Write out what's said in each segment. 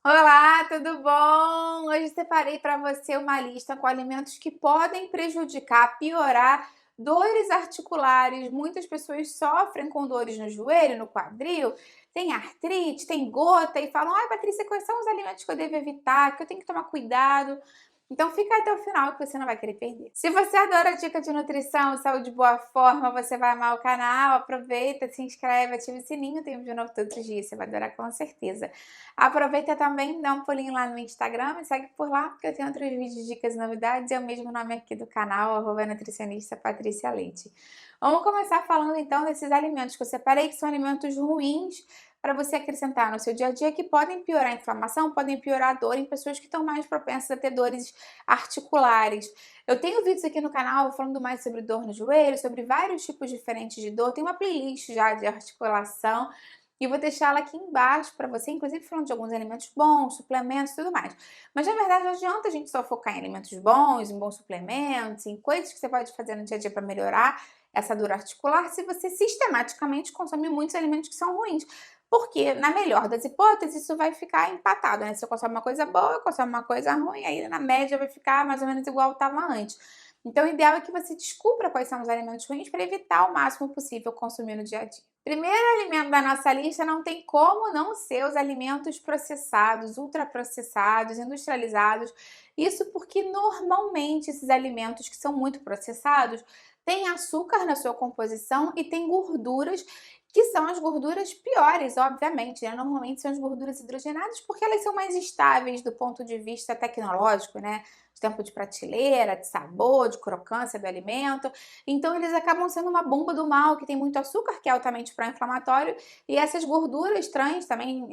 Olá, tudo bom? Hoje separei para você uma lista com alimentos que podem prejudicar, piorar dores articulares. Muitas pessoas sofrem com dores no joelho, no quadril, tem artrite, tem gota e falam: ai, Patrícia, quais são os alimentos que eu devo evitar, que eu tenho que tomar cuidado? Então fica até o final que você não vai querer perder. Se você adora dica de nutrição, saúde e boa forma, você vai amar o canal, aproveita, se inscreve, ativa o sininho, tem vídeo novo todos os dias, você vai adorar com certeza. Aproveita também, dá um pulinho lá no Instagram, me segue por lá, porque eu tenho outros vídeos, dicas e novidades, é o mesmo nome aqui do canal, @nutricionista Patrícia Leite. Vamos começar falando então desses alimentos que eu separei, que são alimentos ruins para você acrescentar no seu dia a dia, que podem piorar a inflamação, podem piorar a dor em pessoas que estão mais propensas a ter dores articulares. Eu tenho vídeos aqui no canal falando mais sobre dor no joelho, sobre vários tipos diferentes de dor, tem uma playlist já de articulação, e vou deixar ela aqui embaixo para você, inclusive falando de alguns alimentos bons, suplementos e tudo mais. Mas na verdade não adianta a gente só focar em alimentos bons, em bons suplementos, em coisas que você pode fazer no dia a dia para melhorar essa dor articular, se você sistematicamente consome muitos alimentos que são ruins. Porque, na melhor das hipóteses, isso vai ficar empatado, né? Se eu consome uma coisa boa, eu consumo uma coisa ruim, aí na média vai ficar mais ou menos igual estava antes. Então, o ideal é que você descubra quais são os alimentos ruins para evitar o máximo possível consumir no dia a dia. Primeiro alimento da nossa lista não tem como não ser os alimentos processados, ultraprocessados, industrializados. Isso porque normalmente esses alimentos que são muito processados têm açúcar na sua composição e têm gorduras que são as gorduras piores, obviamente, né? Normalmente são as gorduras hidrogenadas porque elas são mais estáveis do ponto de vista tecnológico, né? De tempo de prateleira, de sabor, de crocância do alimento. Então eles acabam sendo uma bomba do mal, que tem muito açúcar, que é altamente pró-inflamatório, e essas gorduras trans também,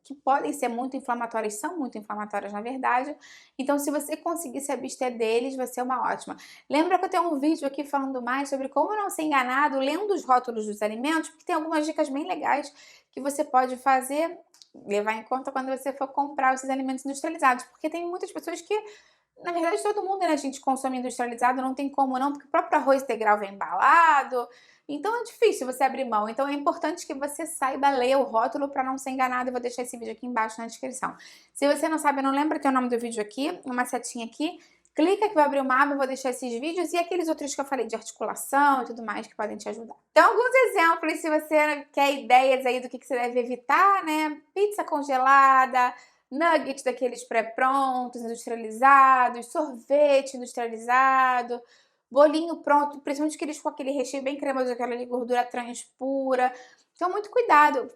que podem ser muito inflamatórias, são muito inflamatórias na verdade. Então se você conseguir se abster deles, vai ser uma ótima. Lembra que eu tenho um vídeo aqui falando mais sobre como não ser enganado lendo os rótulos dos alimentos, porque tem algumas dicas bem legais que você pode fazer, levar em conta quando você for comprar esses alimentos industrializados, porque tem muitas pessoas que, na verdade, todo mundo, né, a gente consome industrializado, não tem como não, porque o próprio arroz integral vem embalado, então é difícil você abrir mão. Então é importante que você saiba ler o rótulo para não ser enganado. Eu vou deixar esse vídeo aqui embaixo na descrição. Se você não sabe, não lembra, tem o nome do vídeo aqui, uma setinha aqui, clica que vai abrir uma aba, eu vou deixar esses vídeos e aqueles outros que eu falei de articulação e tudo mais que podem te ajudar. Então, alguns exemplos, se você quer ideias aí do que você deve evitar, né? Pizza congelada, nuggets daqueles pré-prontos, industrializados, sorvete industrializado, bolinho pronto, principalmente aqueles com aquele recheio bem cremoso, aquela ali gordura trans pura. Então, muito cuidado.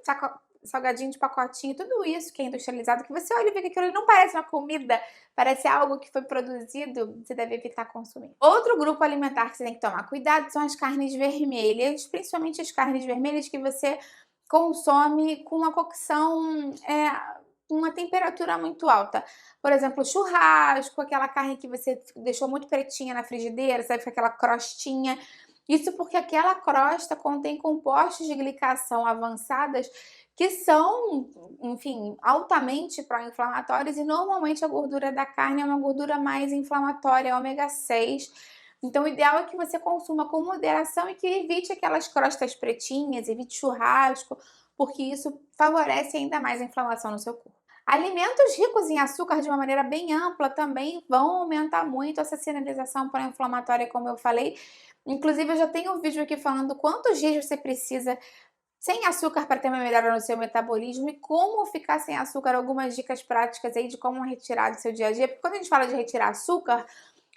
Salgadinho de pacotinho, tudo isso que é industrializado, que você olha e vê que aquilo não parece uma comida, parece algo que foi produzido, você deve evitar consumir. Outro grupo alimentar que você tem que tomar cuidado são as carnes vermelhas, principalmente as carnes vermelhas que você consome com uma cocção, com uma temperatura muito alta. Por exemplo, churrasco, aquela carne que você deixou muito pretinha na frigideira, sabe, com aquela crostinha. Isso porque aquela crosta contém compostos de glicação avançadas que são, enfim, altamente pró-inflamatórios e normalmente a gordura da carne é uma gordura mais inflamatória, é ômega 6. Então, o ideal é que você consuma com moderação e que evite aquelas crostas pretinhas, evite churrasco, porque isso favorece ainda mais a inflamação no seu corpo. Alimentos ricos em açúcar de uma maneira bem ampla também vão aumentar muito essa sinalização pró-inflamatória, como eu falei. Inclusive, eu já tenho um vídeo aqui falando quantos dias você precisa sem açúcar para ter uma melhora no seu metabolismo e como ficar sem açúcar, algumas dicas práticas aí de como retirar do seu dia a dia. Porque quando a gente fala de retirar açúcar,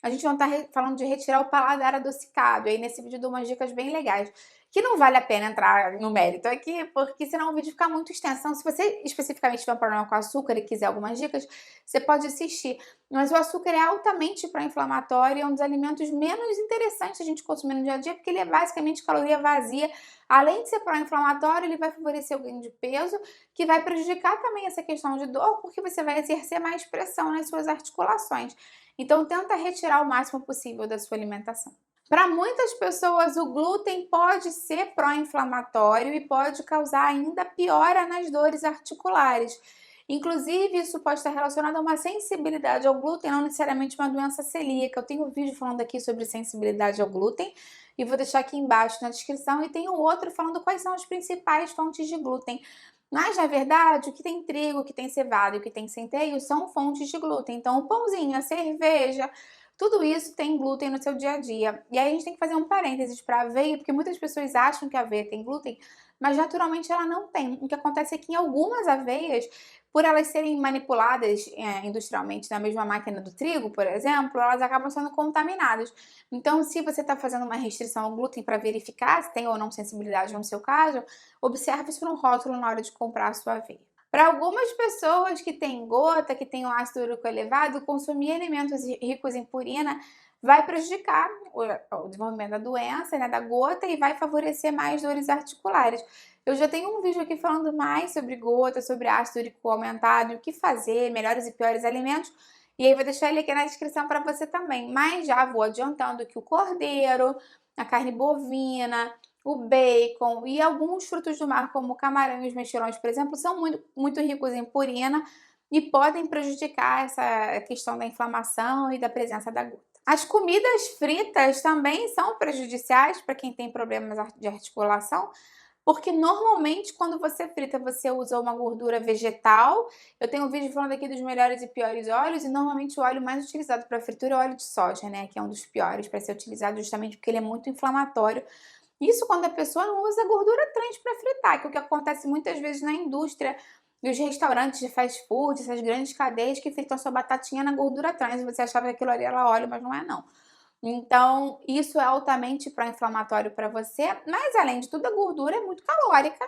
a gente não está falando de retirar o paladar adocicado. E aí nesse vídeo eu dou umas dicas bem legais, que não vale a pena entrar no mérito aqui, porque senão o vídeo fica muito extenso. Então, se você especificamente tiver um problema com açúcar e quiser algumas dicas, você pode assistir. Mas o açúcar é altamente pró-inflamatório e é um dos alimentos menos interessantes a gente consumir no dia a dia, porque ele é basicamente caloria vazia. Além de ser pró-inflamatório, ele vai favorecer o ganho de peso, que vai prejudicar também essa questão de dor, porque você vai exercer mais pressão nas suas articulações. Então, tenta retirar o máximo possível da sua alimentação. Para muitas pessoas, o glúten pode ser pró-inflamatório e pode causar ainda piora nas dores articulares. Inclusive, isso pode estar relacionado a uma sensibilidade ao glúten, não necessariamente uma doença celíaca. Eu tenho um vídeo falando aqui sobre sensibilidade ao glúten e vou deixar aqui embaixo na descrição. E tem um outro falando quais são as principais fontes de glúten. Mas, na verdade, o que tem trigo, o que tem cevada e o que tem centeio são fontes de glúten. Então, o pãozinho, a cerveja, tudo isso tem glúten no seu dia a dia. E aí a gente tem que fazer um parênteses para a aveia, porque muitas pessoas acham que a aveia tem glúten, mas naturalmente ela não tem. O que acontece é que em algumas aveias, por elas serem manipuladas industrialmente na mesma máquina do trigo, por exemplo, elas acabam sendo contaminadas. Então, se você está fazendo uma restrição ao glúten para verificar se tem ou não sensibilidade no seu caso, observe isso no rótulo na hora de comprar a sua aveia. Para algumas pessoas que têm gota, que têm o ácido úrico elevado, consumir alimentos ricos em purina vai prejudicar o desenvolvimento da doença, né, da gota, e vai favorecer mais dores articulares. Eu já tenho um vídeo aqui falando mais sobre gota, sobre ácido úrico aumentado e o que fazer, melhores e piores alimentos. E aí vou deixar ele aqui na descrição para você também. Mas já vou adiantando que o cordeiro, a carne bovina, o bacon e alguns frutos do mar, como o camarão e os mexilhões, por exemplo, são muito ricos em purina e podem prejudicar essa questão da inflamação e da presença da gota. As comidas fritas também são prejudiciais para quem tem problemas de articulação, porque normalmente quando você frita, você usa uma gordura vegetal. Eu tenho um vídeo falando aqui dos melhores e piores óleos, e normalmente o óleo mais utilizado para fritura é o óleo de soja, né? Que é um dos piores para ser utilizado justamente porque ele é muito inflamatório. Isso quando a pessoa não usa gordura trans para fritar, que é o que acontece muitas vezes na indústria dos restaurantes de fast food, essas grandes cadeias que fritam sua batatinha na gordura trans. E você achava que aquilo ali era óleo, mas não é não. Então, isso é altamente pró-inflamatório para você, mas além de tudo, a gordura é muito calórica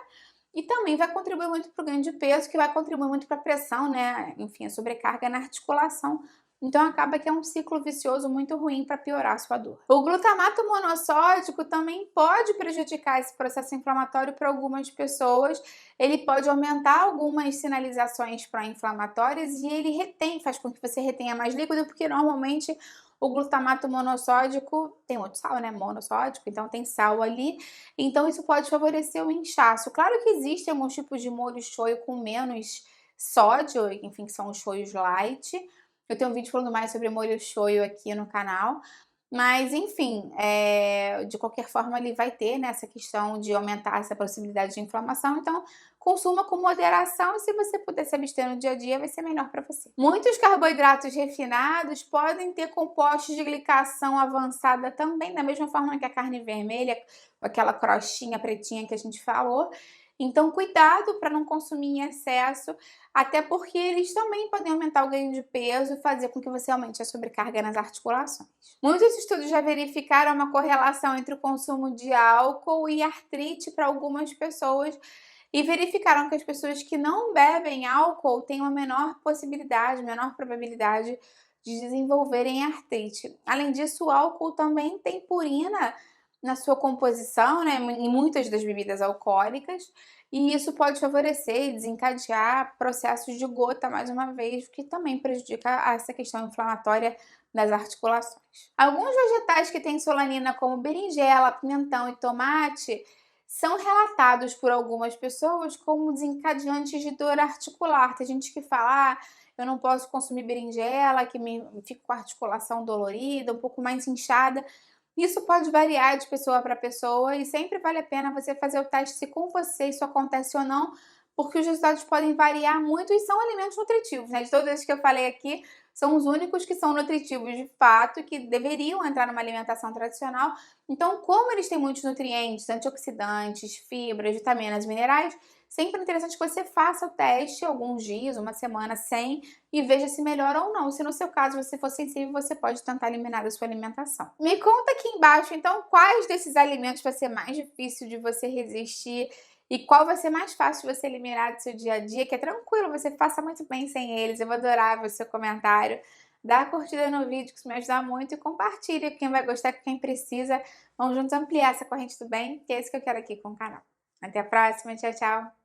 e também vai contribuir muito para o ganho de peso, que vai contribuir muito para a pressão, né? Enfim, a sobrecarga na articulação. Então, acaba que é um ciclo vicioso muito ruim para piorar a sua dor. O glutamato monossódico também pode prejudicar esse processo inflamatório para algumas pessoas. Ele pode aumentar algumas sinalizações pró-inflamatórias e ele retém, faz com que você retenha mais líquido, porque normalmente o glutamato monossódico tem muito sal, né? Monossódico, então tem sal ali. Então isso pode favorecer o inchaço. Claro que existem alguns tipos de molho shoyu com menos sódio, enfim, que são os shoyus light. Eu tenho um vídeo falando mais sobre molho shoyu aqui no canal. Mas, enfim, de qualquer forma, ele vai ter, né, essa questão de aumentar essa possibilidade de inflamação. Então, consuma com moderação e se você puder se abster no dia a dia, vai ser melhor para você. Muitos carboidratos refinados podem ter compostos de glicação avançada também, da mesma forma que a carne vermelha, aquela crostinha pretinha que a gente falou. Então, cuidado para não consumir em excesso, até porque eles também podem aumentar o ganho de peso e fazer com que você aumente a sobrecarga nas articulações. Muitos estudos já verificaram uma correlação entre o consumo de álcool e artrite para algumas pessoas e verificaram que as pessoas que não bebem álcool têm uma menor possibilidade, menor probabilidade de desenvolverem artrite. Além disso, o álcool também tem purina na sua composição, né, em muitas das bebidas alcoólicas, e isso pode favorecer e desencadear processos de gota, mais uma vez, o que também prejudica essa questão inflamatória das articulações. Alguns vegetais que têm solanina, como berinjela, pimentão e tomate, são relatados por algumas pessoas como desencadeantes de dor articular. Tem gente que fala, eu não posso consumir berinjela, que me fico com a articulação dolorida, um pouco mais inchada. Isso pode variar de pessoa para pessoa e sempre vale a pena você fazer o teste se com você isso acontece ou não, porque os resultados podem variar muito e são alimentos nutritivos, né? De todos esses que eu falei aqui, são os únicos que são nutritivos de fato, que deveriam entrar numa alimentação tradicional. Então, como eles têm muitos nutrientes, antioxidantes, fibras, vitaminas, minerais, sempre é interessante que você faça o teste alguns dias, uma semana sem, e veja se melhora ou não. Se no seu caso você for sensível, você pode tentar eliminar da sua alimentação. Me conta aqui embaixo, então, quais desses alimentos vai ser mais difícil de você resistir e qual vai ser mais fácil de você eliminar do seu dia a dia, que é tranquilo, você faça muito bem sem eles. Eu vou adorar ver o seu comentário. Dá a curtida no vídeo, que isso me ajuda muito, e compartilha com quem vai gostar, com quem precisa. Vamos juntos ampliar essa corrente do bem, que é isso que eu quero aqui com o canal. Até a próxima, tchau, tchau!